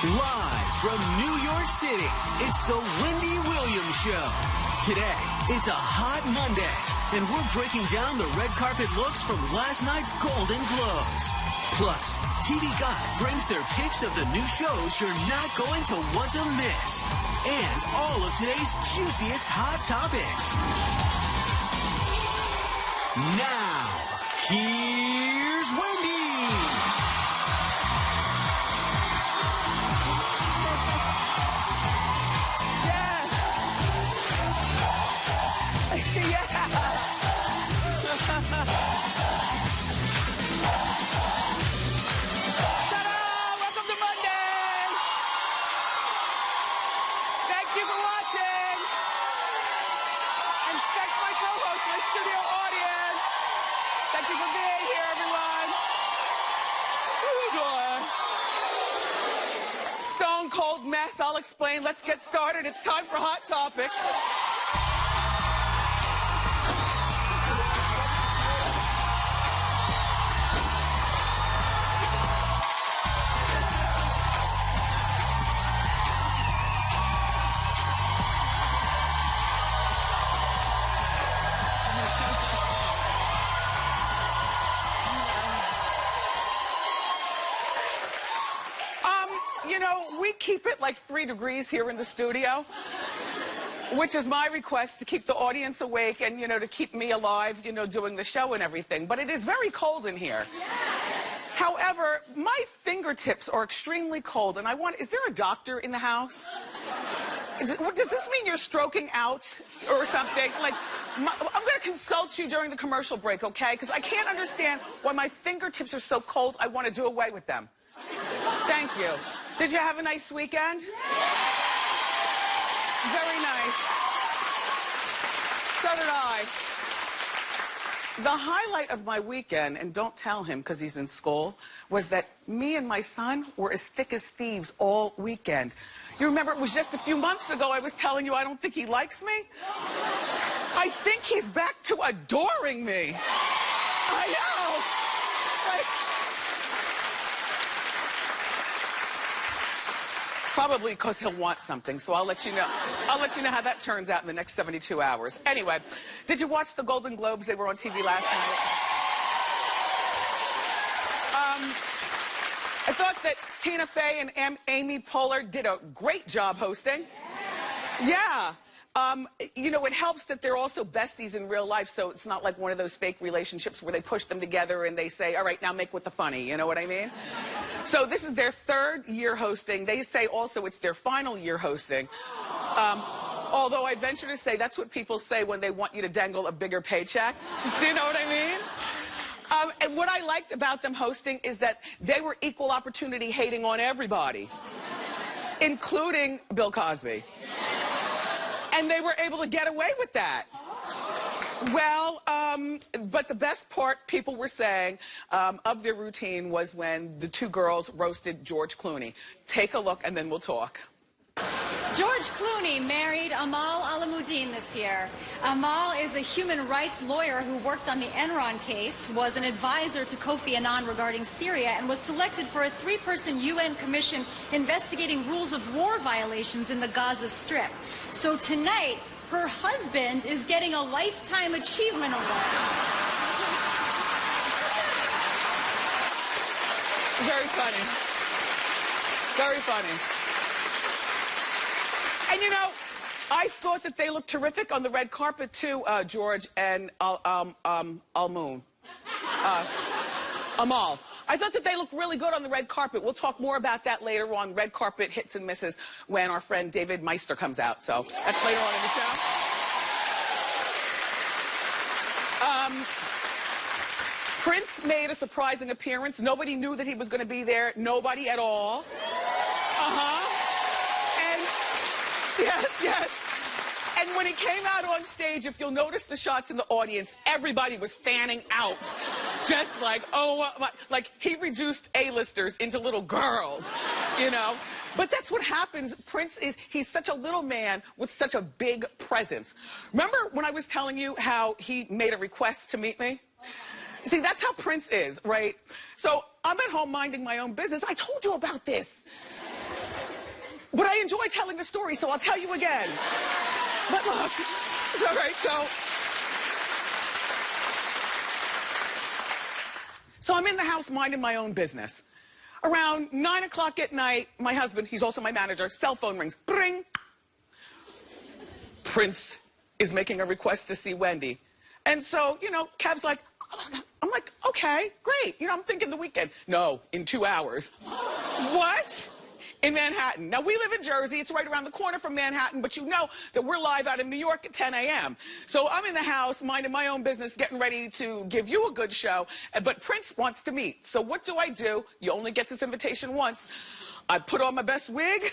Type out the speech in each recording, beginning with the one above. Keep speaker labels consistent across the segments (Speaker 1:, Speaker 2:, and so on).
Speaker 1: Live from New York City, it's the Wendy Williams Show. Today, it's a hot Monday, and we're breaking down the red carpet looks from last night's Golden Globes. Plus, TV Guide brings their picks of the new shows you're not going to want to miss. And all of today's juiciest hot topics. Now, here's Wendy.
Speaker 2: Mess, I'll explain. Let's get started. It's time for Hot Topics. You know, we keep it like 3 degrees here in the studio, which is my request to keep the audience awake and, you know, to keep me alive, you know, doing the show and everything. But it is very cold in here. Yes. However, my fingertips are extremely cold, and is there a doctor in the house? Does this mean you're stroking out or something? Like, I'm going to consult you during the commercial break, okay? Because I can't understand why my fingertips are so cold, I want to do away with them. Thank you. Did you have a nice weekend? Very nice. So did I. The highlight of my weekend, and don't tell him because he's in school, was that me and my son were as thick as thieves all weekend. You remember it was just a few months ago I was telling you I don't think he likes me? I think he's back to adoring me. I know. Probably because he'll want something, so I'll let you know. I'll let you know how that turns out in the next 72 hours. Anyway, did you watch the Golden Globes? They were on TV last night. I thought that Tina Fey and Amy Poehler did a great job hosting. Yeah. You know, it helps that they're also besties in real life, so it's not like one of those fake relationships where they push them together and they say, all right, now make with the funny, you know what I mean? So this is their 3rd year hosting. They say also it's their final year hosting. Although I venture to say that's what people say when they want you to dangle a bigger paycheck. Do you know what I mean? And what I liked about them hosting is that they were equal opportunity hating on everybody, including Bill Cosby. And they were able to get away with that. Well, but the best part, people were saying, of their routine was when the 2 girls roasted George Clooney. Take a look, and then we'll talk.
Speaker 3: George Clooney married Amal Alamuddin this year. Amal is a human rights lawyer who worked on the Enron case, was an advisor to Kofi Annan regarding Syria, and was selected for a 3-person UN commission investigating rules of war violations in the Gaza Strip. So tonight, her husband is getting a Lifetime Achievement Award.
Speaker 2: Very funny. Very funny. And you know, I thought that they looked terrific on the red carpet too, George and Amal. I thought that they looked really good on the red carpet. We'll talk more about that later on, red carpet hits and misses, when our friend David Meister comes out. So that's later on in the show. Prince made a surprising appearance. Nobody knew that he was going to be there. Nobody at all. And yes. And when he came out on stage, if you'll notice the shots in the audience, everybody was fanning out. Just like, oh, my, like he reduced A-listers into little girls, you know? But that's what happens. Prince he's such a little man with such a big presence. Remember when I was telling you how he made a request to meet me? See, that's how Prince is, right? So I'm at home minding my own business. I told you about this. But I enjoy telling the story, so I'll tell you again. But look, all right, so I'm in the house minding my own business. Around 9 o'clock at night, my husband, he's also my manager, cell phone rings. Bring. Prince is making a request to see Wendy. And so, you know, Kev's like, I'm like, okay, great. You know, I'm thinking the weekend. No, in 2 hours. What? In Manhattan. Now, we live in Jersey. It's right around the corner from Manhattan, but you know that we're live out in New York at 10 a.m. So I'm in the house, minding my own business, getting ready to give you a good show, but Prince wants to meet. So what do? You only get this invitation once. I put on my best wig,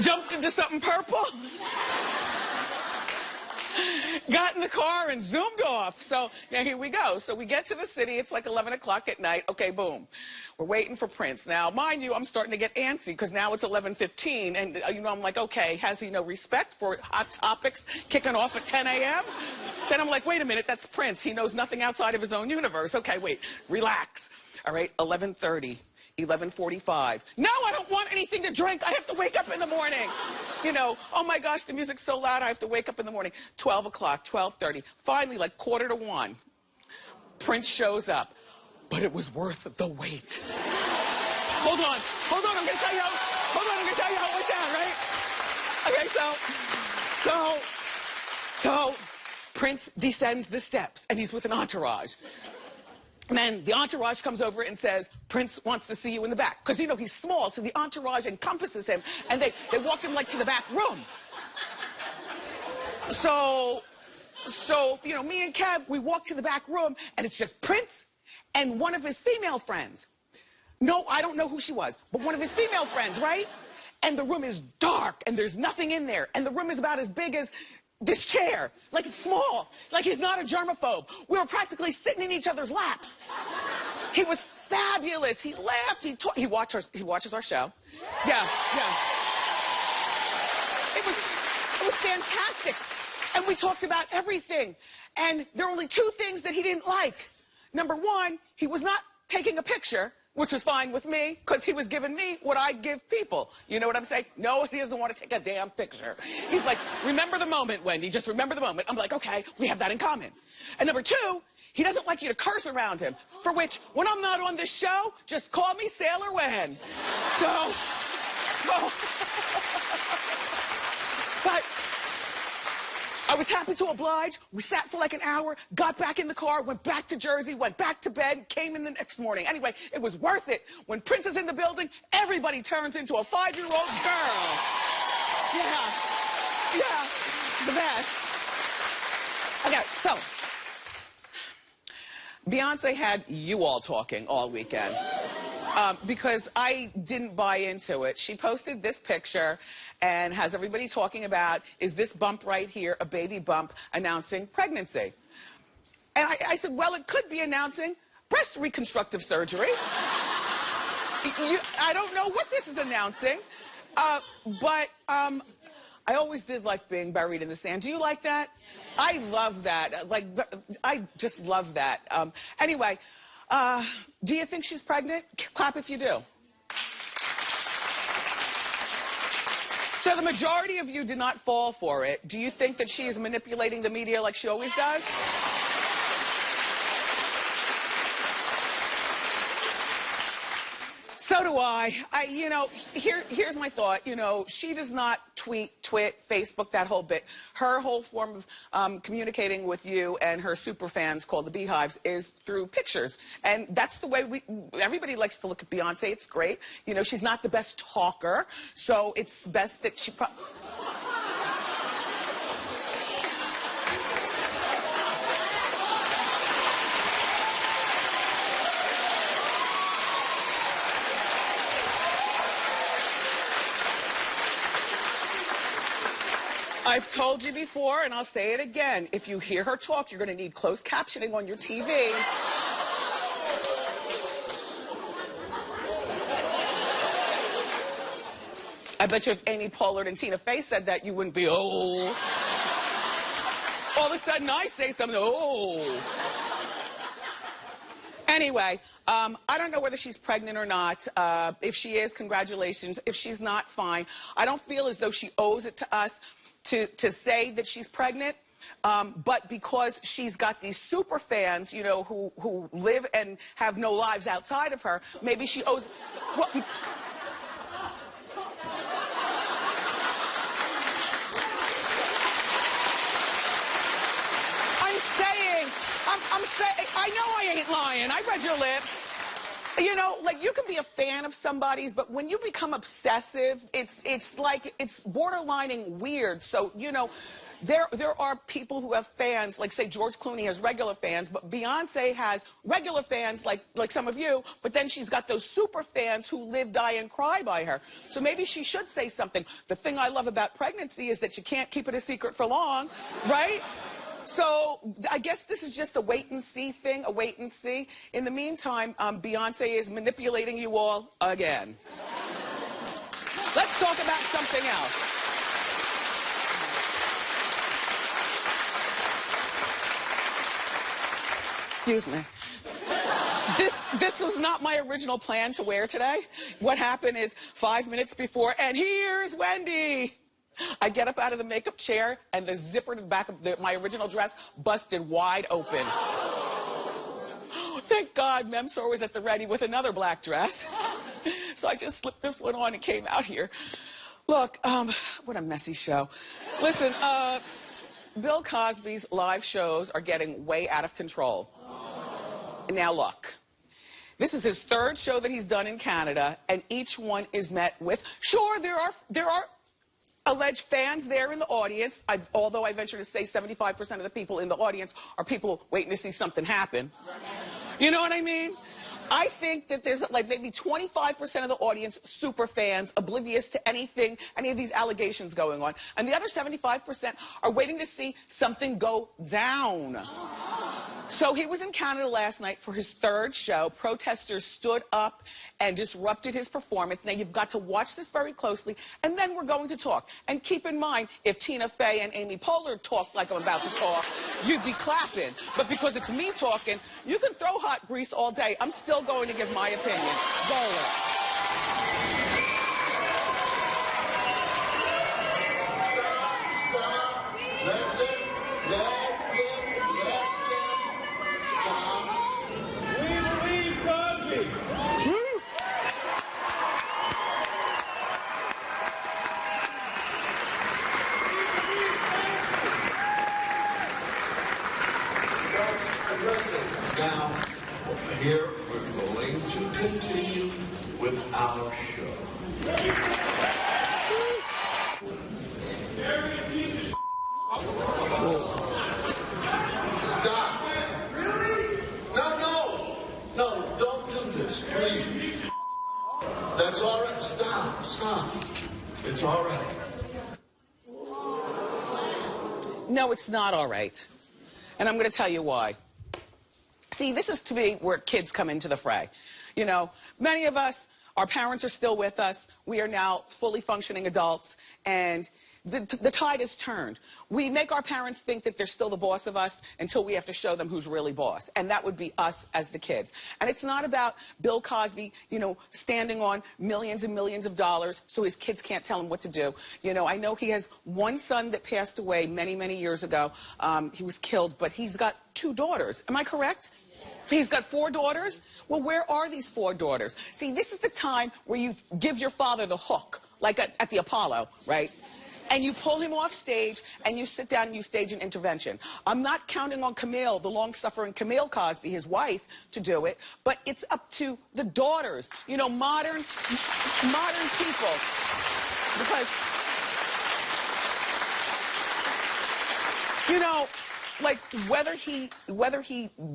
Speaker 2: jumped into something purple, got in the car and zoomed off. So now here we go. So we get to the city. It's like 11 o'clock at night. Okay, boom. We're waiting for Prince. Now, mind you, I'm starting to get antsy because now it's 11:15. And, you know, I'm like, okay, has he no respect for Hot Topics kicking off at 10 a.m.? Then I'm like, wait a minute, that's Prince. He knows nothing outside of his own universe. Okay, wait, relax. All right, 11:30. 11:45. No, I don't want anything to drink. I have to wake up in the morning. You know, oh my gosh, the music's so loud, I have to wake up in the morning. 12 o'clock, 12:30. Finally, like 1:45, Prince shows up. But it was worth the wait. Hold on, I'm gonna tell you how it went down, right? Okay, so Prince descends the steps, and he's with an entourage. And then the entourage comes over and says, Prince wants to see you in the back. Because, you know, he's small, so the entourage encompasses him. And they walked him, like, to the back room. So, you know, me and Kev, we walk to the back room, and it's just Prince and one of his female friends. No, I don't know who she was, but one of his female friends, right? And the room is dark, and there's nothing in there. And the room is about as big as this chair, like it's small, like he's not a germaphobe. We were practically sitting in each other's laps. He was fabulous. He laughed. He watches our show. Yeah. It was fantastic. And we talked about everything. And there are only two things that he didn't like. Number one, he was not taking a picture, which was fine with me, because he was giving me what I give people. You know what I'm saying? No, he doesn't want to take a damn picture. He's like, remember the moment, Wendy, just remember the moment. I'm like, okay, we have that in common. And number two, he doesn't like you to curse around him, for which, when I'm not on this show, just call me Sailor Wen. But I was happy to oblige. We sat for like an hour, got back in the car, went back to Jersey, went back to bed, came in the next morning. Anyway, it was worth it. When Prince is in the building, everybody turns into a 5-year-old girl. Yeah, the best. Okay, so Beyonce had you all talking all weekend. Because I didn't buy into it. She posted this picture and has everybody talking about, is this bump right here a baby bump announcing pregnancy? And I said, well, it could be announcing breast reconstructive surgery. I don't know what this is announcing, but I always did like being buried in the sand. Do you like that? I love that. Like, I just love that. Anyway, do you think she's pregnant? Clap if you do. So the majority of you did not fall for it. Do you think that she is manipulating the media like she always does? So do I. You know, here's my thought. You know, she does not tweet, Facebook, that whole bit. Her whole form of communicating with you and her super fans called the Beehives is through pictures. And that's the way everybody likes to look at Beyonce. It's great. You know, she's not the best talker, so it's best that she... I've told you before, and I'll say it again. If you hear her talk, you're going to need closed captioning on your TV. I bet you if Amy Pollard and Tina Fey said that, you wouldn't be, oh. All of a sudden, I say something, oh. Anyway, I don't know whether she's pregnant or not. If she is, congratulations. If she's not, fine. I don't feel as though she owes it to us to say that she's pregnant. But because she's got these super fans, you know, who live and have no lives outside of her, maybe she owes... Well, I'm saying, I know I ain't lying. I read your lips. You know, like, you can be a fan of somebody's, but when you become obsessive, it's like, it's borderlining weird. So, you know, there are people who have fans, like, say, George Clooney has regular fans, but Beyonce has regular fans, like some of you, but then she's got those super fans who live, die, and cry by her. So maybe she should say something. The thing I love about pregnancy is that you can't keep it a secret for long, right? So I guess this is just a wait-and-see thing, a wait-and-see. In the meantime, Beyonce is manipulating you all again. Let's talk about something else. Excuse me. This was not my original plan to wear today. What happened is 5 minutes before, and here's Wendy. I get up out of the makeup chair, and the zipper to the back of my original dress busted wide open. Thank God Memsor was at the ready with another black dress. So I just slipped this one on and came out here. Look, what a messy show. Listen, Bill Cosby's live shows are getting way out of control. Now look, this is his third show that he's done in Canada, and each one is met with, sure, there are alleged fans there in the audience, although I venture to say 75% of the people in the audience are people waiting to see something happen. You know what I mean? I think that there's like maybe 25% of the audience super fans, oblivious to anything, any of these allegations going on. And the other 75% are waiting to see something go down. So he was in Canada last night for his third show. Protesters stood up and disrupted his performance. Now, you've got to watch this very closely, and then we're going to talk. And keep in mind, if Tina Fey and Amy Poehler talked like I'm about to talk, you'd be clapping. But because it's me talking, you can throw hot grease all day. I'm still going to give my opinion. Bowler.
Speaker 4: Now, here we're going to continue with our show. Stop. Really? No, don't do this, please. That's all right. Stop. It's all right.
Speaker 2: No, it's not all right. And I'm going to tell you why. See, this is to me where kids come into the fray. You know, many of us, our parents are still with us. We are now fully functioning adults, and the tide has turned. We make our parents think that they're still the boss of us until we have to show them who's really boss, and that would be us as the kids. And it's not about Bill Cosby, you know, standing on millions and millions of dollars so his kids can't tell him what to do. You know, I know he has one son that passed away many, many years ago. He was killed, but he's got 2 daughters. Am I correct? He's got 4 daughters? Well, where are these 4 daughters? See, this is the time where you give your father the hook, like at the Apollo, right? And you pull him off stage, and you sit down and you stage an intervention. I'm not counting on Camille, the long-suffering Camille Cosby, his wife, to do it, but it's up to the daughters, you know, modern people. Because, you know, like, whether he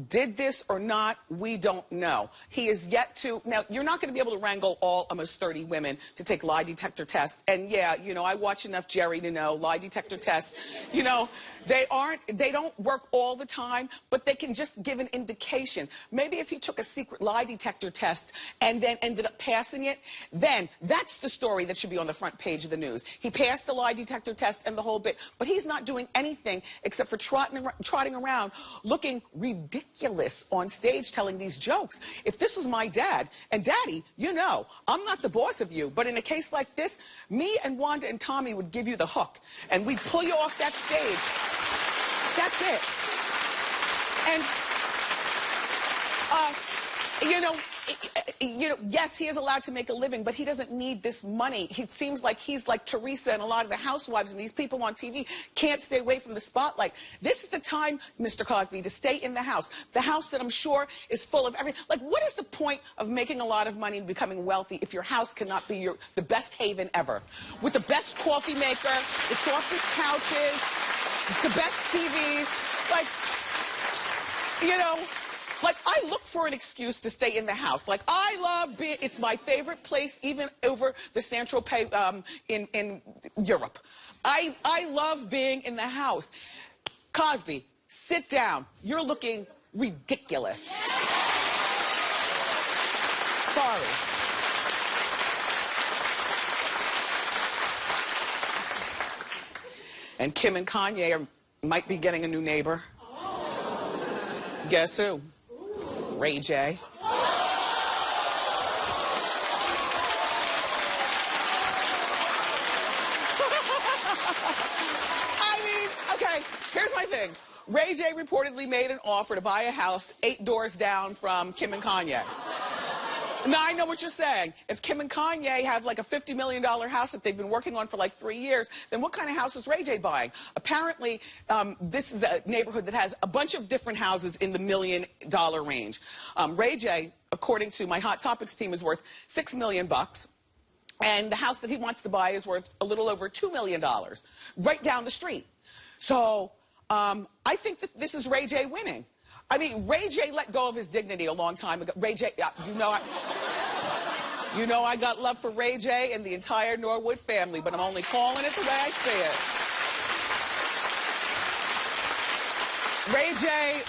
Speaker 2: did this or not, we don't know. He is yet to... Now, you're not going to be able to wrangle all almost 30 women to take lie detector tests. And, yeah, you know, I watch enough Jerry to know lie detector tests, you know, they don't work all the time, but they can just give an indication. Maybe if he took a secret lie detector test and then ended up passing it, then that's the story that should be on the front page of the news. He passed the lie detector test and the whole bit, but he's not doing anything except for trotting around trotting around looking ridiculous on stage telling these jokes. If this was my dad, and Daddy, you know, I'm not the boss of you, but in a case like this, me and Wanda and Tommy would give you the hook, and we'd pull you off that stage. That's it. And, yes, he is allowed to make a living, but he doesn't need this money. It seems like he's like Teresa and a lot of the housewives, and these people on TV can't stay away from the spotlight. This is the time, Mr. Cosby, to stay in the house. The house that I'm sure is full of everything. Like, what is the point of making a lot of money and becoming wealthy if your house cannot be the best haven ever? With the best coffee maker, the softest couches, the best TVs, like, I look for an excuse to stay in the house. Like, I love being, it's my favorite place, even over the Central Pay in Europe. I love being in the house. Cosby, sit down. You're looking ridiculous. Sorry. And Kim and Kanye might be getting a new neighbor. Guess who? Ray J. Okay, here's my thing. Ray J reportedly made an offer to buy a house 8 doors down from Kim and Kanye. Now, I know what you're saying. If Kim and Kanye have like a $50 million house that they've been working on for like 3 years, then what kind of house is Ray J buying? Apparently, this is a neighborhood that has a bunch of different houses in the $1 million range. Ray J, according to my Hot Topics team, is worth $6 million. And the house that he wants to buy is worth a little over $2 million, right down the street. So I think that this is Ray J winning. I mean, Ray J let go of his dignity a long time ago. Ray J, you know I got love for Ray J and the entire Norwood family, but I'm only calling it the way I see it.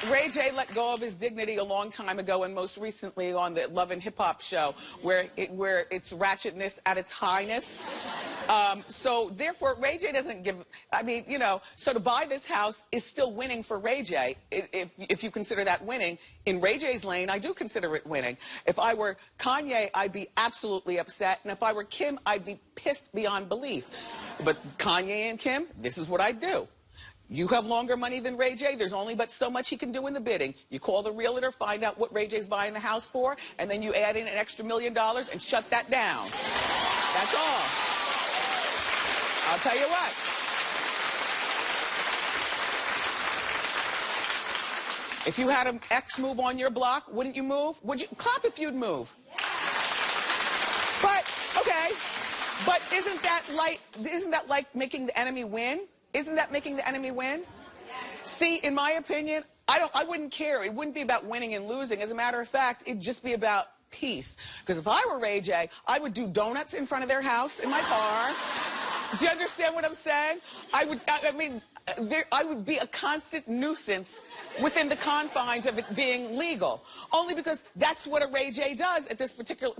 Speaker 2: Ray J let go of his dignity a long time ago, and most recently on the Love and Hip Hop show, where it's ratchetness at its highness. So therefore, Ray J doesn't give, so to buy this house is still winning for Ray J, if you consider that winning. In Ray J's lane, I do consider it winning. If I were Kanye, I'd be absolutely upset, and if I were Kim, I'd be pissed beyond belief. But Kanye and Kim, this is what I'd do. You have longer money than Ray J. There's only but so much he can do in the bidding. You call the realtor, find out what Ray J's buying the house for, and then you add in an extra $1 million and shut that down. That's all. I'll tell you what. If you had an ex move on your block, wouldn't you move? Would you clap if you'd move? But okay. But isn't that like making the enemy win? Isn't that making the enemy win? See, in my opinion, I wouldn't care. It wouldn't be about winning and losing. As a matter of fact, it'd just be about peace. Because if I were Ray J, I would do donuts in front of their house in my car. Do you understand what I'm saying? I would be a constant nuisance within the confines of it being legal. Only because that's what a Ray J does at this particular,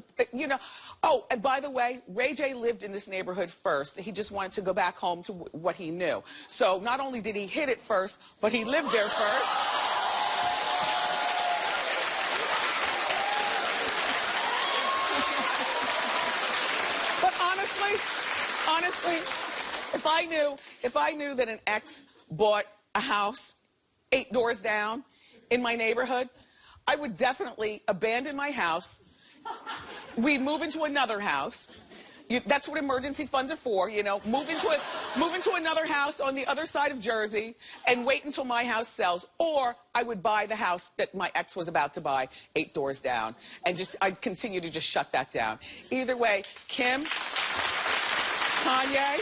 Speaker 2: Oh, and by the way, Ray J lived in this neighborhood first. He just wanted to go back home to what he knew. So not only did he hit it first, but he lived there first. But honestly, if I knew that an ex bought a house 8 doors down in my neighborhood, I would definitely abandon my house. We'd move into another house. That's what emergency funds are for, Move into another house on the other side of Jersey and wait until my house sells. Or I would buy the house that my ex was about to buy 8 doors down, and I'd continue to just shut that down. Either way, Kim, Kanye,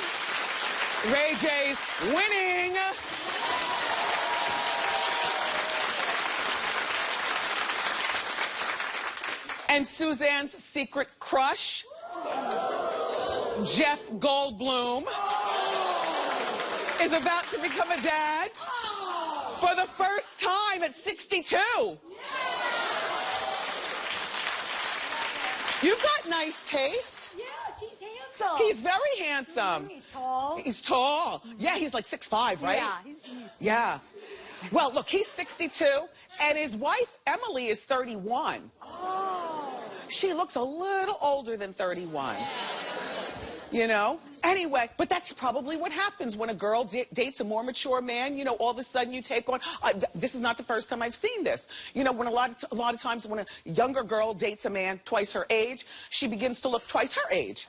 Speaker 2: Ray J's winning. And Suzanne's secret crush, Jeff Goldblum, is about to become a dad for the first time at 62. You've got nice taste.
Speaker 5: Yes, he's handsome.
Speaker 2: He's very handsome.
Speaker 5: He's tall.
Speaker 2: He's tall. Yeah, he's like 6'5", right?
Speaker 5: Yeah.
Speaker 2: Yeah. Well, look, he's 62, and his wife, Emily, is 31.
Speaker 5: Oh.
Speaker 2: She looks a little older than 31. You know? Anyway, but that's probably what happens when a girl dates a more mature man. You know, all of a sudden you take on... this is not the first time I've seen this. You know, when a lot of times when a younger girl dates a man twice her age, she begins to look twice her age.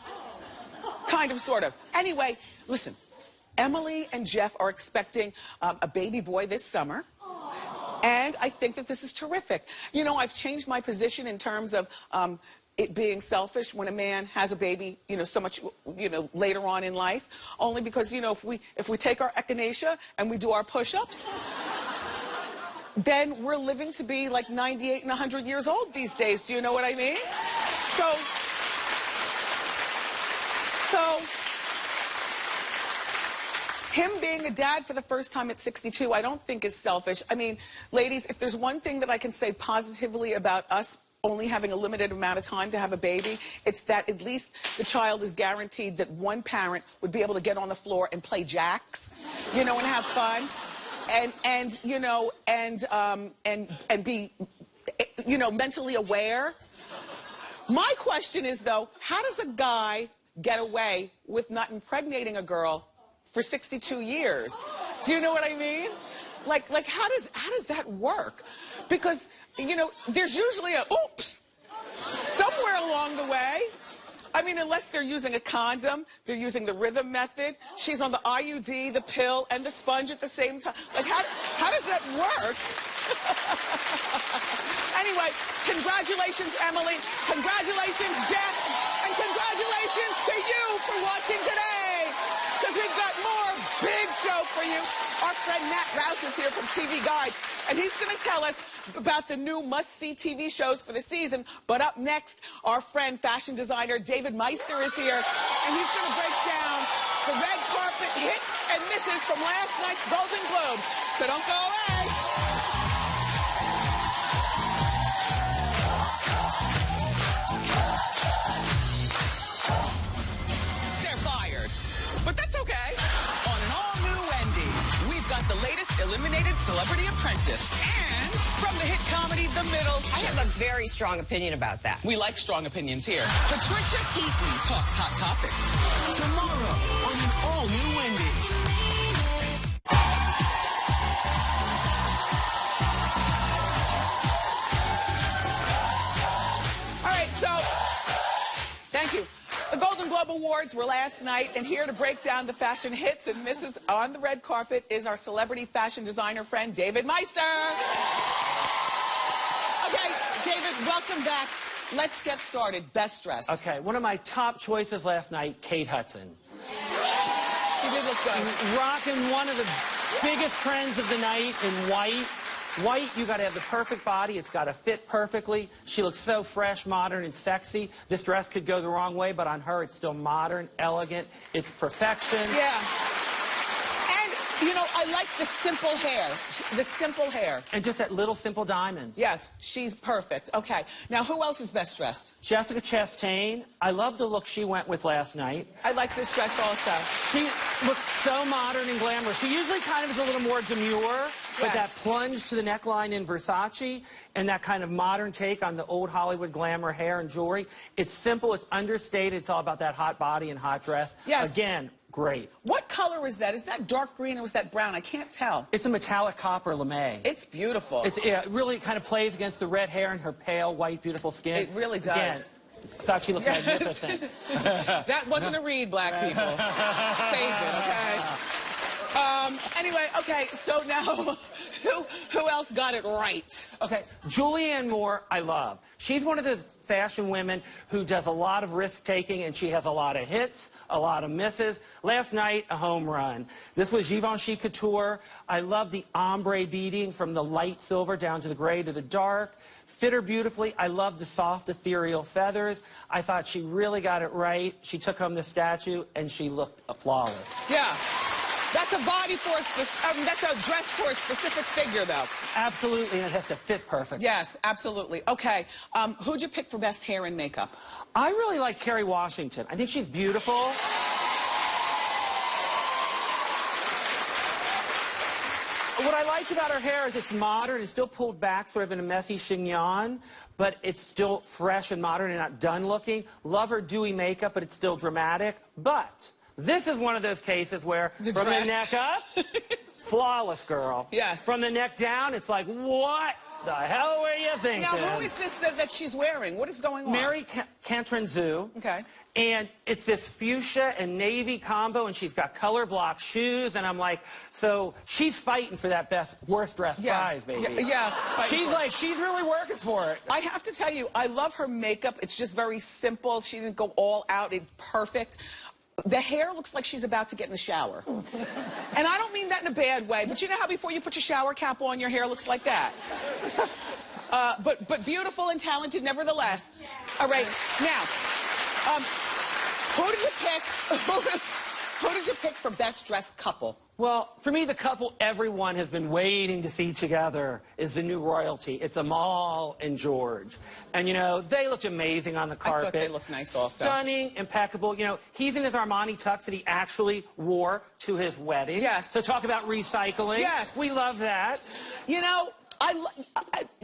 Speaker 2: Kind of, sort of. Anyway, listen. Emily and Jeff are expecting a baby boy this summer. And I think that this is terrific. You know, I've changed my position in terms of... it being selfish when a man has a baby, you know, so much, you know, later on in life, only because, you know, if we take our echinacea and we do our push-ups, then we're living to be like 98 and 100 years old these days. Do you know what I mean? So him being a dad for the first time at 62, I don't think is selfish. I mean, ladies, if there's one thing that I can say positively about us only having a limited amount of time to have a baby, it's that at least the child is guaranteed that one parent would be able to get on the floor and play jacks, you know, and have fun, and you know, and be, you know, mentally aware. My question is, though, how does a guy get away with not impregnating a girl for 62 years? Do you know what I mean? Like how does that work? Because, you know, there's usually a oops somewhere along the way. I mean, unless they're using a condom, they're using the rhythm method. She's on the IUD, the pill, and the sponge at the same time. Like, how does that work? Anyway, congratulations, Emily. Congratulations, Jeff. And congratulations to you for watching today. Because we've got more big show for you. Our friend Matt Rouse is here from TV Guide, and he's going to tell us about the new must-see TV shows for the season. But up next, our friend, fashion designer David Meister is here, and he's going to break down the red carpet hits and misses from last night's Golden Globe. So don't go away. They're fired, but that's okay. On an all-new Wendy, we've got the latest eliminated Celebrity Apprentice. And from the hit comedy The Middle...
Speaker 6: I have a very strong opinion about that.
Speaker 2: We like strong opinions here. Patricia Heaton talks Hot Topics.
Speaker 1: Tomorrow on an all-new Wendy.
Speaker 2: All right, so, thank you. The Golden Globe Awards were last night, and here to break down the fashion hits and misses on the red carpet is our celebrity fashion designer friend, David Meister. Okay, David, welcome back. Let's get started. Best dressed.
Speaker 7: Okay, one of my top choices last night, Kate Hudson.
Speaker 2: She did look good.
Speaker 7: Rocking one of the biggest trends of the night in white. White, you got to have the perfect body. It's got to fit perfectly. She looks so fresh, modern, and sexy. This dress could go the wrong way, but on her, it's still modern, elegant. It's perfection.
Speaker 2: Yeah. And, you know, I like the simple hair. The simple hair.
Speaker 7: And just that little simple diamond.
Speaker 2: Yes, she's perfect. Okay. Now, who else is best dressed?
Speaker 7: Jessica Chastain. I love the look she went with last night.
Speaker 2: I like this dress also.
Speaker 7: She looks so modern and glamorous. She usually kind of is a little more demure. But that plunge to the neckline in Versace and that kind of modern take on the old Hollywood glamour hair and jewelry, it's simple, it's understated, it's all about that hot body and hot dress.
Speaker 2: Yes.
Speaker 7: Again, great.
Speaker 2: What color is that? Is that dark green or is that brown? I can't tell.
Speaker 7: It's a metallic copper lame.
Speaker 2: It's beautiful.
Speaker 7: It really kind of plays against the red hair and her pale, white, beautiful skin.
Speaker 2: It really does.
Speaker 7: Again, thought she looked magnificent.
Speaker 2: That wasn't a read, black people. Saved it, okay? Anyway, okay, so now, who else got it right?
Speaker 7: Okay, Julianne Moore, I love. She's one of those fashion women who does a lot of risk-taking, and she has a lot of hits, a lot of misses. Last night, a home run. This was Givenchy Couture. I love the ombre beading from the light silver down to the gray to the dark. Fit her beautifully. I love the soft, ethereal feathers. I thought she really got it right. She took home the statue, and she looked flawless.
Speaker 2: Yeah. That's a body for a that's a dress for a specific figure, though.
Speaker 7: Absolutely, and it has to fit perfect.
Speaker 2: Yes, absolutely. Okay, who'd you pick for best hair and makeup?
Speaker 7: I really like Kerry Washington. I think she's beautiful. What I liked about her hair is it's modern. It's still pulled back sort of in a messy chignon, but it's still fresh and modern and not done looking. Love her dewy makeup, but it's still dramatic. But this is one of those cases where from the neck up, flawless girl.
Speaker 2: Yes.
Speaker 7: From the neck down, it's like, what the hell were you thinking?
Speaker 2: Now, who is this that she's wearing? What is going on?
Speaker 7: Mary Cantranzu.
Speaker 2: Okay.
Speaker 7: And it's this fuchsia and navy combo, and she's got color block shoes, and I'm like, so she's fighting for that worst dressed prize, baby.
Speaker 2: Yeah.
Speaker 7: She's really working for it.
Speaker 2: I have to tell you, I love her makeup. It's just very simple. She didn't go all out. It's perfect. The hair looks like she's about to get in the shower. And I don't mean that in a bad way, but you know how before you put your shower cap on, your hair looks like that? But beautiful and talented nevertheless. All right, now, who did you pick? Who did you pick for best dressed couple?
Speaker 7: Well, for me, the couple everyone has been waiting to see together is the new royalty. It's Amal and George. And, you know, they looked amazing on the carpet.
Speaker 2: I thought they looked nice also.
Speaker 7: Stunning, impeccable. You know, he's in his Armani tux that he actually wore to his wedding.
Speaker 2: Yes.
Speaker 7: So talk about recycling.
Speaker 2: Yes.
Speaker 7: We love that.
Speaker 2: You know,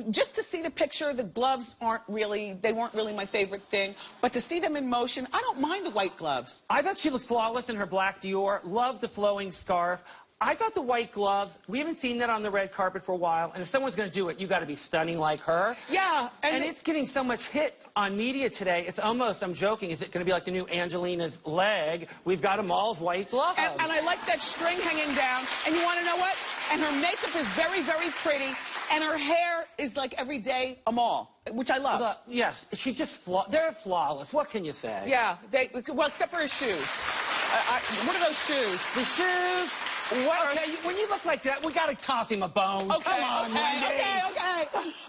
Speaker 2: just to see the picture, the gloves weren't really my favorite thing. But to see them in motion, I don't mind the white gloves.
Speaker 7: I thought she looked flawless in her black Dior. Loved the flowing scarf. I thought the white gloves, we haven't seen that on the red carpet for a while. And if someone's going to do it, you got to be stunning like her.
Speaker 2: Yeah.
Speaker 7: And it's getting so much hits on media today. It's almost, I'm joking, is it going to be like the new Angelina's leg? We've got Amal's white gloves.
Speaker 2: And I like that string hanging down. And you want to know what? And her makeup is very, very pretty. And her hair is like everyday Amal, which I love.
Speaker 7: Yes, she's just they're flawless. What can you say?
Speaker 2: Yeah, well, except for his shoes. What are those shoes?
Speaker 7: The shoes. Okay, when you look like that, we got to toss him a bone.
Speaker 2: Okay,
Speaker 7: come on, Wendy.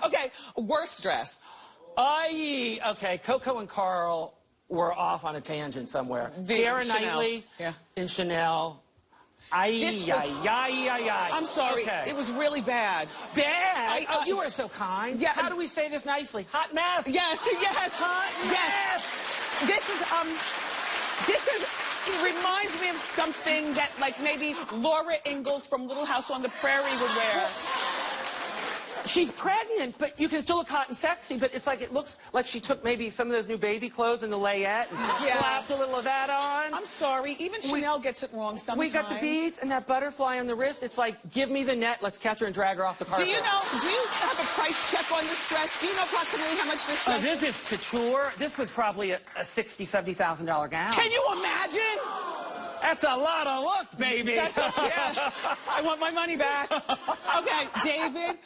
Speaker 2: Okay, worst dress.
Speaker 7: Okay, Coco and Carl were off on a tangent somewhere. Keira Knightley in Chanel.
Speaker 2: I'm sorry.
Speaker 7: Okay.
Speaker 2: It was really bad.
Speaker 7: Bad? You are so kind.
Speaker 2: Yeah.
Speaker 7: How do we say this nicely? Hot mess.
Speaker 2: Yes.
Speaker 7: Hot mess.
Speaker 2: It reminds me of something that, like, maybe Laura Ingalls from Little House on the Prairie would wear.
Speaker 7: She's pregnant, but you can still look hot and sexy, but it's like it looks like she took maybe some of those new baby clothes in the layette and slapped a little of that on.
Speaker 2: I'm sorry. Even Chanel gets it wrong sometimes.
Speaker 7: We got the beads and that butterfly on the wrist. It's like, give me the net. Let's catch her and drag her off the carpet.
Speaker 2: Do you have a price check on this dress? Do you know approximately how much this dress is?
Speaker 7: This is couture. This was probably a $60,000, $70,000 gown.
Speaker 2: Can you imagine?
Speaker 7: That's a lot of look, baby.
Speaker 2: I want my money back. Okay, David,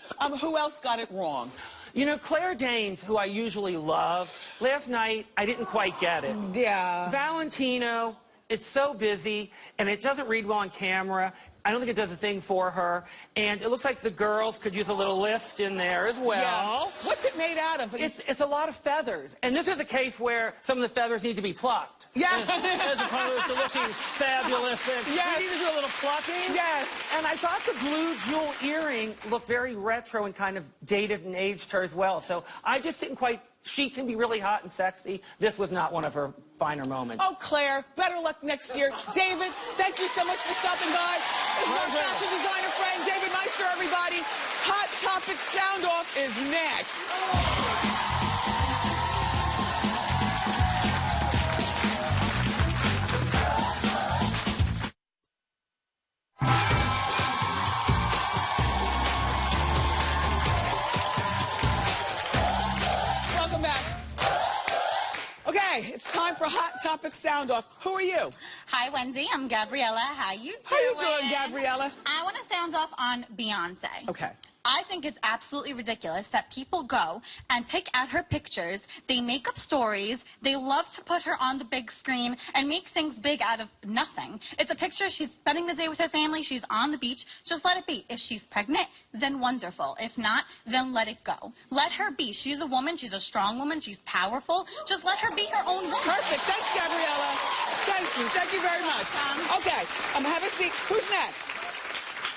Speaker 2: who else got it wrong?
Speaker 7: You know, Claire Danes, who I usually love, last night, I didn't quite get it.
Speaker 2: Yeah.
Speaker 7: Valentino, it's so busy, and it doesn't read well on camera. I don't think it does a thing for her. And it looks like the girls could use a little lift in there as well.
Speaker 2: Yeah. What's it made out of?
Speaker 7: It's a lot of feathers. And this is a case where some of the feathers need to be plucked.
Speaker 2: Yes.
Speaker 7: As opposed to looking fabulous.
Speaker 2: Yes.
Speaker 7: We need to do a little plucking.
Speaker 2: Yes.
Speaker 7: And I thought the blue jewel earring looked very retro and kind of dated and aged her as well. So I just didn't quite... She can be really hot and sexy. This was not one of her finer moments.
Speaker 2: Oh, Claire, better luck next year. David, thank you so much for stopping by. It's my fashion designer friend, David Meister, everybody. Hot Topic Sound Off is next. Okay, it's time for Hot Topic Sound Off. Who are you?
Speaker 8: Hi, Wendy. I'm Gabriella. How you doing?
Speaker 2: How you doing, Gabriella?
Speaker 8: I want to sound off on Beyonce.
Speaker 2: Okay.
Speaker 8: I think it's absolutely ridiculous that people go and pick at her pictures, they make up stories, they love to put her on the big screen and make things big out of nothing. It's a picture, she's spending the day with her family, she's on the beach, just let it be. If she's pregnant, then wonderful. If not, then let it go. Let her be. She's a woman, she's a strong woman, she's powerful. Just let her be her own woman.
Speaker 2: Perfect. Thanks, Gabriella. Thank you very much. Okay, have a seat. Who's next?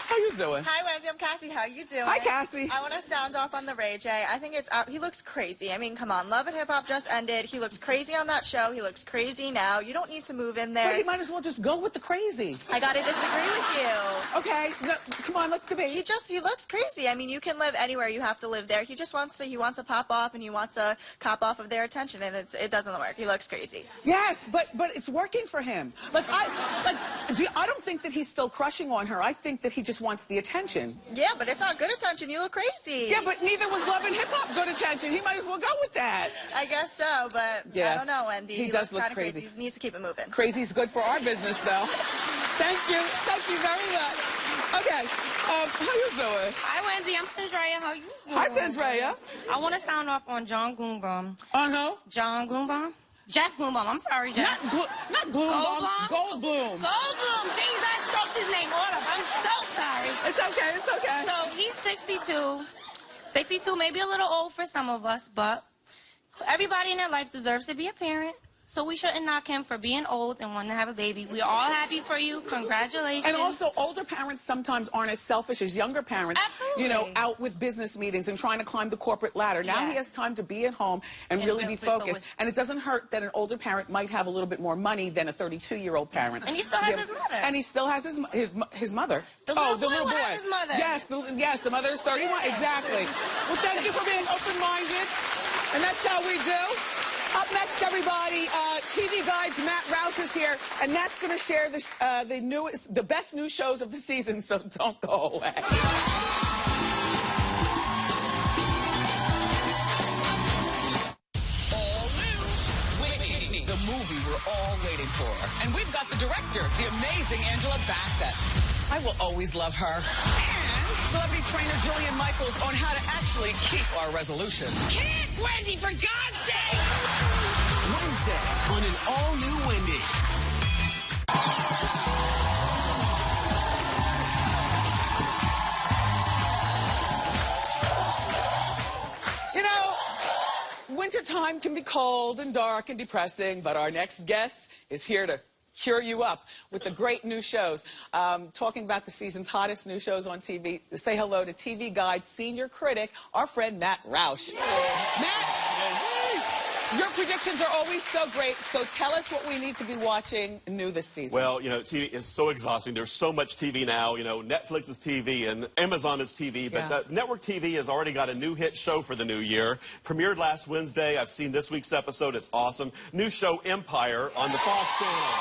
Speaker 2: How you doing?
Speaker 9: Hi, Wendy. I'm Cassie. How you doing?
Speaker 2: Hi, Cassie.
Speaker 9: I want to sound off on the Ray J. I think it's he looks crazy. I mean, come on. Love and Hip Hop just ended. He looks crazy on that show. He looks crazy now. You don't need to move in there.
Speaker 2: But he might as well just go with the crazy.
Speaker 9: I gotta disagree with you.
Speaker 2: Okay, no, come on, let's debate.
Speaker 9: He looks crazy. I mean, you can live anywhere. You have to live there. He wants to pop off, and he wants to cop off of their attention, and it doesn't work. He looks crazy.
Speaker 2: Yes, but it's working for him. I don't think that he's still crushing on her. I think that he just wants the attention.
Speaker 9: Yeah, but it's not good attention. You look crazy.
Speaker 2: Yeah, but neither was Love and Hip Hop good attention. He might as well go with that.
Speaker 9: I guess so, but
Speaker 2: yeah.
Speaker 9: I don't know, Wendy.
Speaker 2: He does look crazy.
Speaker 9: He needs to keep it moving.
Speaker 2: Crazy's good for our business, though. Thank you. Thank you very much. Okay, how you doing?
Speaker 10: Hi, Wendy. I'm Sandrea. How you doing?
Speaker 2: Hi, Sandrea.
Speaker 10: I want to sound off on John Gloombaum.
Speaker 2: On who?
Speaker 10: John Gloombaum. Jeff Gloombaum. I'm sorry, Jeff.
Speaker 2: Not Gloombaum. Goldblum.
Speaker 10: Goldblum. Jeez, I stroked his name all up. I'm so sorry.
Speaker 2: It's okay. It's okay.
Speaker 10: So he's 62. 62, maybe a little old for some of us, but everybody in their life deserves to be a parent. So we shouldn't knock him for being old and wanting to have a baby. We're all happy for you. Congratulations.
Speaker 2: And also, older parents sometimes aren't as selfish as younger parents.
Speaker 10: Absolutely.
Speaker 2: You know, out with business meetings and trying to climb the corporate ladder. Now he has time to be at home and really be focused. And it doesn't hurt that an older parent might have a little bit more money than a 32-year-old parent.
Speaker 10: And he still has his mother.
Speaker 2: And he still has his mother.
Speaker 10: The little boy. Has his mother.
Speaker 2: Yes, the mother is 31. Exactly. Well, thank you for being open-minded. And that's how we do. Up next, everybody, TV Guide's Matt Roush is here, and Matt's going to share the best new shows of the season, so don't go away.
Speaker 11: All new, Wendy, the movie we're all waiting for. And we've got the director, the amazing Angela Bassett. I will always love her. And celebrity trainer Jillian Michaels on how to actually keep our resolutions.
Speaker 10: Kick, Wendy, for God's sake!
Speaker 1: Wednesday on an all-new Wendy.
Speaker 2: You know, wintertime can be cold and dark and depressing, but our next guest is here to cheer you up with the great new shows. Talking about the season's hottest new shows on TV, say hello to TV Guide senior critic, our friend Matt Roush. Matt, your predictions are always so great, so tell us what we need to be watching new this season.
Speaker 12: Well, you know, TV is so exhausting. There's so much TV now. You know, Netflix is TV and Amazon is TV, but network TV has already got a new hit show for the new year. Premiered last Wednesday. I've seen this week's episode. It's awesome. New show Empire on the Fox channel.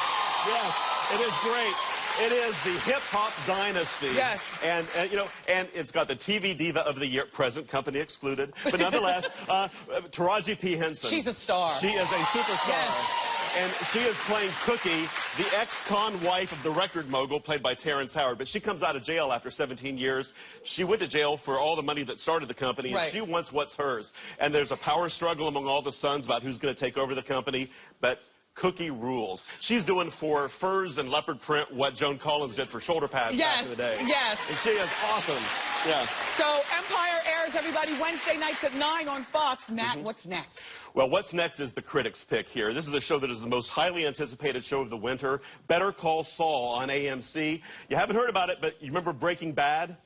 Speaker 12: Yes, it is great. It is the hip-hop dynasty.
Speaker 2: Yes.
Speaker 12: And you know, and it's got the TV Diva of the Year, present company excluded. But nonetheless, Taraji P. Henson.
Speaker 2: She's a star.
Speaker 12: She is a superstar.
Speaker 2: Yes.
Speaker 12: And she is playing Cookie, the ex-con wife of the record mogul, played by Terrence Howard. But she comes out of jail after 17 years. She went to jail for all the money that started the company, and she wants what's hers. And there's a power struggle among all the sons about who's going to take over the company. But Cookie rules. She's doing for furs and leopard print what Joan Collins did for shoulder pads back in the day.
Speaker 2: Yes.
Speaker 12: And she is awesome. Yeah.
Speaker 2: So Empire airs, everybody, Wednesday nights at 9 on Fox. Matt, what's next?
Speaker 12: Well, what's next is the critics' pick here. This is a show that is the most highly anticipated show of the winter. Better Call Saul on AMC. You haven't heard about it, but you remember Breaking Bad?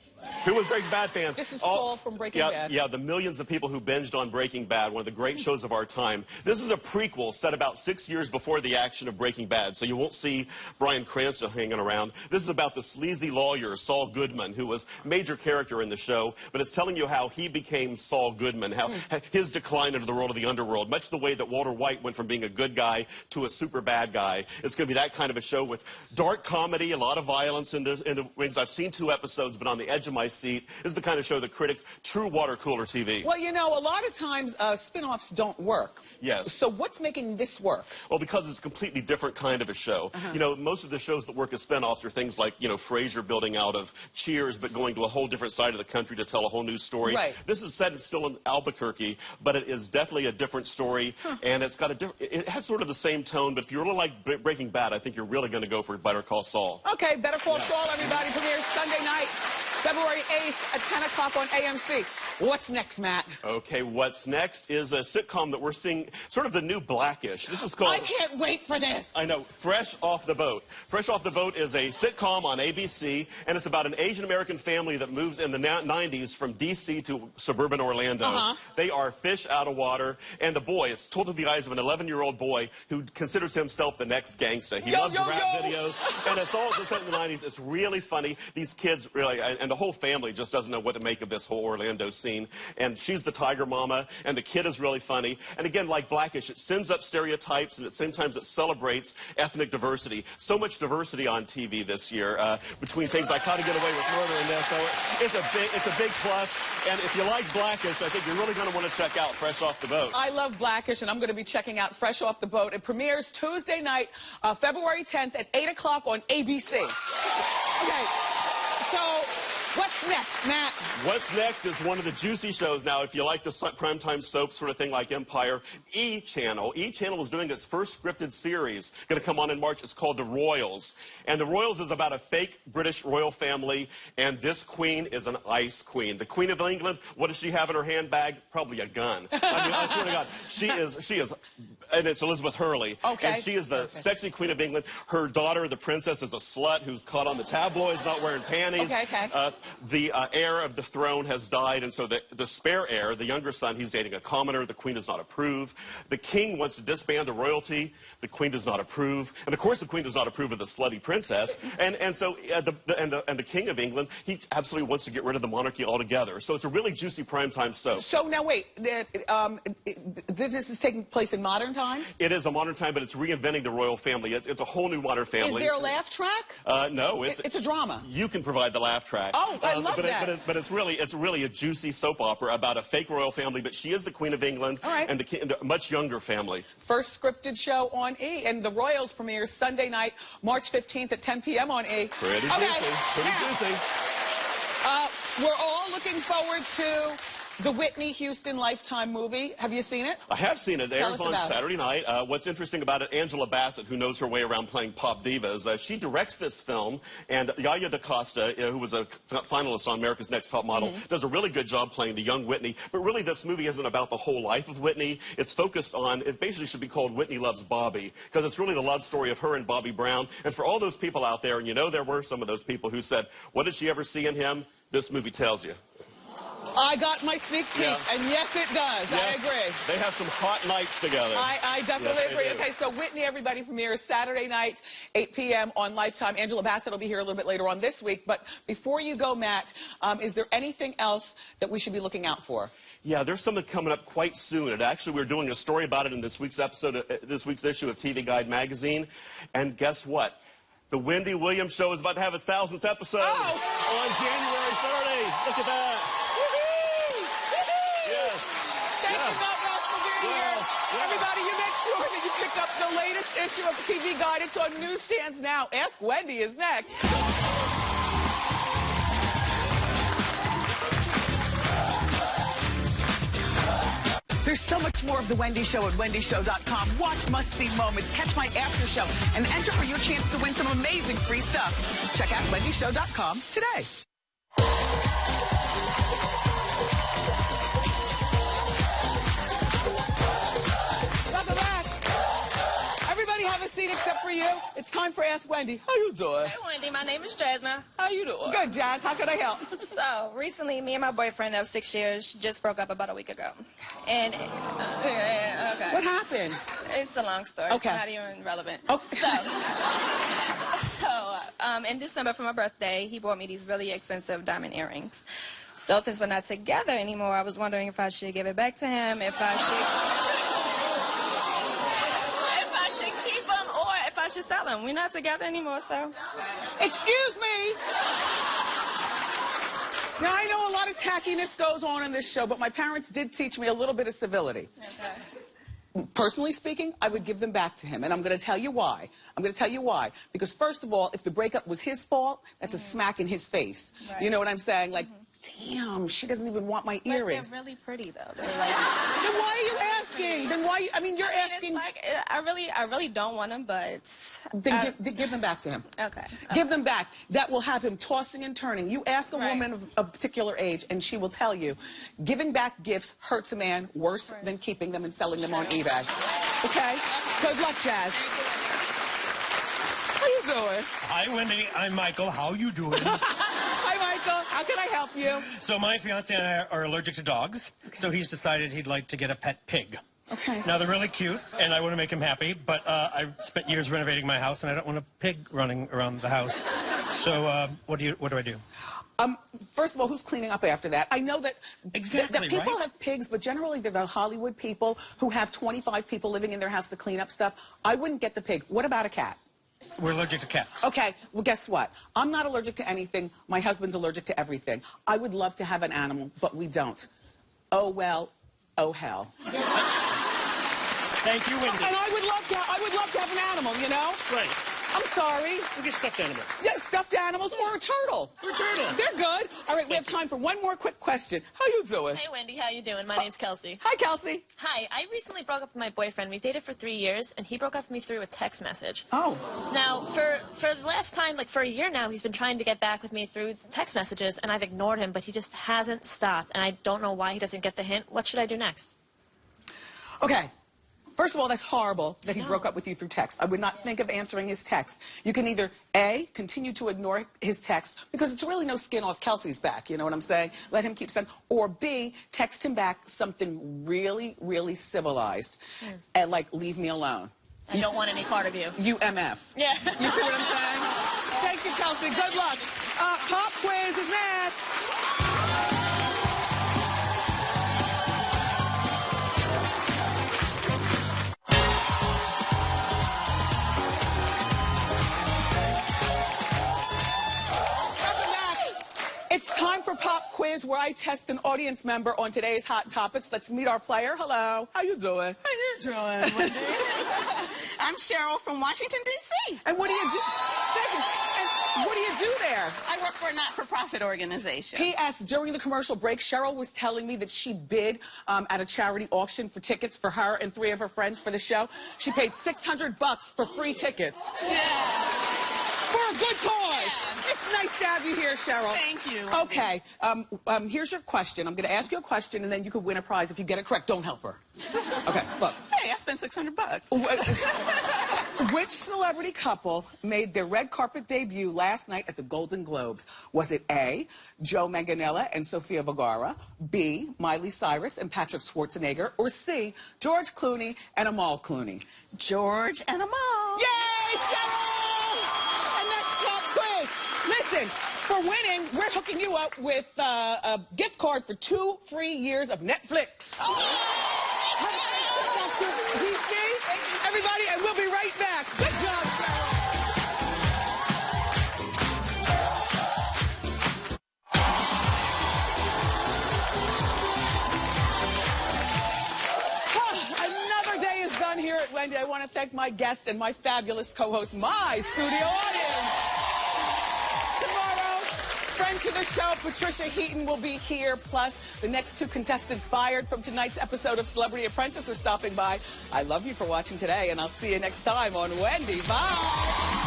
Speaker 12: Who was Breaking Bad fans?
Speaker 2: This is Saul from Breaking Bad.
Speaker 12: Yeah, the millions of people who binged on Breaking Bad, one of the great shows of our time. This is a prequel set about 6 years before the action of Breaking Bad, so you won't see Bryan Cranston hanging around. This is about the sleazy lawyer, Saul Goodman, who was a major character in the show, but it's telling you how he became Saul Goodman, how his decline into the world of the underworld, much the way that Walter White went from being a good guy to a super bad guy. It's going to be that kind of a show with dark comedy, a lot of violence in the wings. I've seen 2 episodes, but on the edge edge of my seat. This is the kind of show that critics, true water cooler TV.
Speaker 2: Well, you know, a lot of times spin-offs don't work.
Speaker 12: Yes.
Speaker 2: So what's making this work?
Speaker 12: Well, because it's a completely different kind of a show. You know, most of the shows that work as spin-offs are things like, you know, Frasier building out of Cheers, but going to a whole different side of the country to tell a whole new story.
Speaker 2: Right.
Speaker 12: This is set still in Albuquerque, but it is definitely a different story, and it's got it has sort of the same tone, but if you really like Breaking Bad, I think you're really going to go for Better Call Saul.
Speaker 2: Okay, Better Call Saul, everybody, premieres Sunday night, February 8th at 10 o'clock on AMC. What's next, Matt?
Speaker 12: Okay, what's next is a sitcom that we're seeing, sort of the new Blackish. This is called...
Speaker 2: I can't wait for this.
Speaker 12: I know, Fresh Off the Boat. Fresh Off the Boat is a sitcom on ABC, and it's about an Asian-American family that moves in the 90s from D.C. to suburban Orlando. They are fish out of water, and the boy, it's told through the eyes of an 11-year-old boy who considers himself the next gangsta. He loves rap videos, and it's all just set in the 90s. It's really funny. These kids really, and the whole family just doesn't know what to make of this whole Orlando scene. And she's the tiger mama, and the kid is really funny. And again, like Blackish, it sends up stereotypes, and at the same time it celebrates ethnic diversity. So much diversity on TV this year, between things like How to Get Away with Murder and this. So it's a big plus. And if you like Blackish, I think you're really going to want to check out Fresh Off the Boat.
Speaker 2: I love Blackish, and I'm going to be checking out Fresh Off the Boat. It premieres Tuesday night, February 10th at 8 o'clock on ABC. Okay, so what's next, Matt?
Speaker 12: What's next is one of the juicy shows now. If you like the primetime soap sort of thing like Empire, E-Channel. E-Channel is doing its first scripted series. Going to come on in March. It's called The Royals. And The Royals is about a fake British royal family, and this queen is an ice queen. The Queen of England, what does she have in her handbag? Probably a gun. I mean, I swear to God, she is, and it's Elizabeth Hurley.
Speaker 2: Okay.
Speaker 12: And she is the sexy Queen of England. Her daughter, the princess, is a slut who's caught on the tabloids not wearing panties.
Speaker 2: Okay.
Speaker 12: The heir of the throne has died, and so the spare heir, the younger son, he's dating a commoner. The queen does not approve. The king wants to disband the royalty. The queen does not approve. And of course the queen does not approve of the slutty princess. And so the king of England, he absolutely wants to get rid of the monarchy altogether. So it's a really juicy primetime soap.
Speaker 2: So now wait, this is taking place in modern times?
Speaker 12: It is a modern time, but it's reinventing the royal family. It's a whole new modern family.
Speaker 2: Is there a laugh track?
Speaker 12: No,
Speaker 2: it's a drama.
Speaker 12: You can provide the laugh track.
Speaker 2: Oh, I love that.
Speaker 12: But it's really a juicy soap opera about a fake royal family, but she is the Queen of England.
Speaker 2: All right.
Speaker 12: And the much younger family.
Speaker 2: First scripted show on E, and The Royals premieres Sunday night, March 15th at 10 p.m. on E.
Speaker 12: Pretty juicy.
Speaker 2: We're all looking forward to the Whitney Houston Lifetime movie. Have you seen it?
Speaker 12: I have seen it. It airs on Saturday night.
Speaker 2: It.
Speaker 12: What's interesting about it, Angela Bassett, who knows her way around playing pop divas, she directs this film, and Yaya DaCosta, who was a finalist on America's Next Top Model, does a really good job playing the young Whitney. But really, this movie isn't about the whole life of Whitney. It's focused on, it basically should be called Whitney Loves Bobby, because it's really the love story of her and Bobby Brown. And for all those people out there, and you know there were some of those people who said, what did she ever see in him? This movie tells you.
Speaker 2: I got my sneak peek, and yes, it does. Yes, I agree.
Speaker 12: They have some hot nights together.
Speaker 2: I definitely agree. Okay, so Whitney, everybody, premieres Saturday night, 8 p.m. on Lifetime. Angela Bassett will be here a little bit later on this week. But before you go, Matt, is there anything else that we should be looking out for?
Speaker 12: Yeah, there's something coming up quite soon. And actually, we're doing a story about it in this week's episode, this week's issue of TV Guide magazine. And guess what? The Wendy Williams Show is about to have its 1000th episode on January 30. Look at that.
Speaker 2: Thank you, Matt Ross, for being here. Everybody, you make sure that you pick up the latest issue of TV Guide. It's on newsstands now. Ask Wendy is next. There's so much more of The Wendy Show at wendyshow.com. Watch must-see moments, catch my after show, and enter for your chance to win some amazing free stuff. Check out wendyshow.com today. Have a seat except for you. It's time for Ask Wendy. How you doing?
Speaker 10: Hey, Wendy. My name is Jasmine. How you doing?
Speaker 2: Good, Jazz. How can I help?
Speaker 10: So, recently, me and my boyfriend of 6 years just broke up about a week ago. And, okay.
Speaker 2: What happened?
Speaker 10: It's a long story.
Speaker 2: Okay.
Speaker 10: It's not even relevant.
Speaker 2: Okay.
Speaker 10: So, in December for my birthday, he bought me these really expensive diamond earrings. So, since we're not together anymore, I was wondering if I should give it back to him, if I should sell them. We're not together anymore, so.
Speaker 2: Excuse me. Now, I know a lot of tackiness goes on in this show, but my parents did teach me a little bit of civility. Okay. Personally speaking, I would give them back to him, and I'm going to tell you why. I'm going to tell you why. Because first of all, if the breakup was his fault, that's a smack in his face. Right. You know what I'm saying? Like, damn, she doesn't even want my earrings.
Speaker 13: They're really pretty, though.
Speaker 2: Then why are you asking? Then why? I mean, you're asking.
Speaker 13: It's like, I really don't want them, but
Speaker 2: then give them back to him.
Speaker 13: Okay.
Speaker 2: Give them back. That will have him tossing and turning. You ask a woman of a particular age, and she will tell you, giving back gifts hurts a man worse than keeping them and selling them on eBay. Okay. Good luck, Jazz. How you doing?
Speaker 14: Hi, Wendy. I'm Michael. How you doing?
Speaker 2: Hi, Michael. How can I help you?
Speaker 14: So my fiance and I are allergic to dogs, so he's decided he'd like to get a pet pig.
Speaker 2: Okay.
Speaker 14: Now, they're really cute, and I want to make him happy, but I've spent years renovating my house, and I don't want a pig running around the house. So what do I do?
Speaker 2: First of all, who's cleaning up after that? I know that, that people have pigs, but generally they're the Hollywood people who have 25 people living in their house to clean up stuff. I wouldn't get the pig. What about a cat?
Speaker 14: We're allergic to cats.
Speaker 2: Okay, well, guess what? I'm not allergic to anything. My husband's allergic to everything. I would love to have an animal, but we don't. Oh, well, oh, hell.
Speaker 14: Thank you, Wendy.
Speaker 2: And I would love to have an animal, you know?
Speaker 14: Right.
Speaker 2: I'm sorry.
Speaker 14: We get stuffed animals.
Speaker 2: Yeah, stuffed animals or a turtle.
Speaker 14: Or a turtle.
Speaker 2: They're good. All right, we have time for one more quick question. How you doing?
Speaker 15: Hey, Wendy. How you doing? My name's Kelsey.
Speaker 2: Hi, Kelsey.
Speaker 15: Hi. I recently broke up with my boyfriend. We dated for 3 years, and he broke up with me through a text message.
Speaker 2: Oh.
Speaker 15: Now, for the last time, like for a year now, he's been trying to get back with me through text messages, and I've ignored him, but he just hasn't stopped, and I don't know why he doesn't get the hint. What should I do next?
Speaker 2: Okay. First of all, that's horrible that he broke up with you through text. I would not think of answering his text. You can either, A, continue to ignore his text, because it's really no skin off Kelsey's back, you know what I'm saying? Let him keep sending. Or B, text him back something really, really civilized, and like, leave me alone.
Speaker 15: I don't want any part of you.
Speaker 2: UMF.
Speaker 15: Yeah.
Speaker 2: You see what I'm saying? Thank you, Kelsey. Good luck. Pop quiz is next. It's time for Pop Quiz, where I test an audience member on today's hot topics. Let's meet our player. Hello. How you doing?
Speaker 16: How you doing, Wendy? I'm Cheryl from Washington, D.C.
Speaker 2: And what do you do? And what do you do there?
Speaker 16: I work for a not-for-profit organization.
Speaker 2: P.S. During the commercial break, Cheryl was telling me that she bid at a charity auction for tickets for her and 3 of her friends for the show. She paid $600 for free tickets.
Speaker 16: Yeah.
Speaker 2: For a good cause. Yeah. It's nice to have you here, Cheryl.
Speaker 16: Thank you.
Speaker 2: Okay, here's your question. I'm going to ask you a question, and then you could win a prize if you get it correct. Don't help her. Okay, look.
Speaker 16: Hey, I spent $600.
Speaker 2: Which celebrity couple made their red carpet debut last night at the Golden Globes? Was it A, Joe Manganiello and Sofia Vergara, B, Miley Cyrus and Patrick Schwarzenegger, or C, George Clooney and Amal Clooney?
Speaker 16: George and Amal.
Speaker 2: Yay, Cheryl! And that's Pop Quiz. Listen, for winning, we're hooking you up with a gift card for 2 free years of Netflix. Everybody, and we'll be right back. Good job, Cheryl. Another day is done here at Wendy. I want to thank my guest and my fabulous co-host, my studio audience. Tomorrow, friend to the show, Patricia Heaton, will be here. Plus, the next 2 contestants fired from tonight's episode of Celebrity Apprentice are stopping by. I love you for watching today, and I'll see you next time on Wendy. Bye.